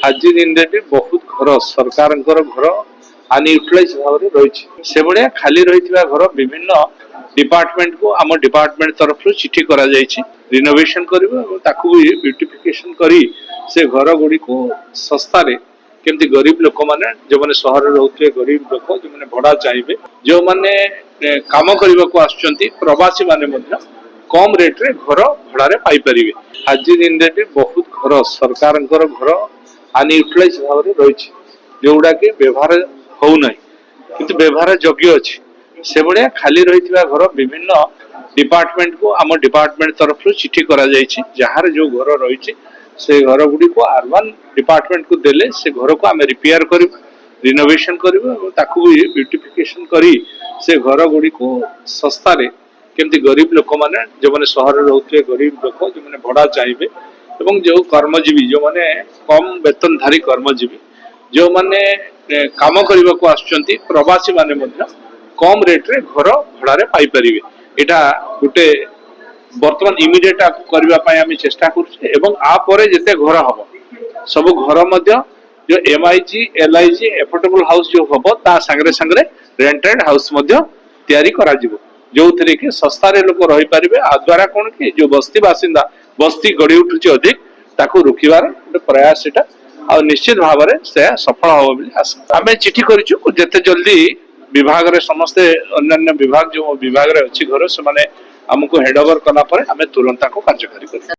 आज दिन रे बहुत घर सरकार घर अनयूटिलाइज भाव रही से भाया खाली रही घर विभिन्न डिपार्टमेंट को आम डिपार्टमेंट तरफ चिठी करा रिनोवेशन ब्यूटिफिकेशन करी से घर गुड़ी को सस्ता केमती गरीब लोक मैंने जो मैंने सहर रोचे गरीब लोक जो मैंने भड़ा चाहिए जो मैंने काम करने को आसुच्चंती प्रवासी माने कम रेट रे घर भड़ारे पाई परिवे। आज दिन रे बहुत घर सरकार घर अनयूटिलाइज भाव रही जोड़ा कि व्यवहार होना किंतु व्यवहार योग्य अच्छी से भाया खाली रही घर विभिन्न डिपार्टमेंट को आम डिपार्टमेंट तरफ चिठी करा जार जो घर रही से घर गुड़ी को अर्बन डिपार्टमेंट को देले से घर को आम रिपेयर कर रिनोवेशन ब्यूटिफिकेशन करी से घर गुड़ी को सस्ता केमती गरीब लोक मैंने जो मैंने सहर रोचे गरीब लोक जो मैंने भड़ा चाहिए एवं जो कर्मजीवी जो मैंने कम वेतनधारी कर्मजीवी जो मैंने काम करने को आसुच्चंती प्रवासी माने कम रेट रे घर भड़ारे पाई परिवे। एटा गोटे वर्तमान इमिडिएट करने चेष्टा कर जिते घर हम सब घर जो MIG LIG एफोर्डेबल हाउस जो हम सांगे सांगे रेंटेड हाउस तैयारी करा जो थे कि सस्तार लोक रही पारे आ द्वारा कौन कि जो बस्ती बासिंदा बस्ती गढ़ी उठुची अधिक ताकू रोकबार गोटे प्रयास आ निश्चित भाव से सफल हम आशा आम चिठी करूँ जिते जल्दी विभाग रे समस्ते अन्य विभाग जो विभाग रे अच्छी घर से आमको हेड ओवर कला आम तुरंत कार्यकारी कर।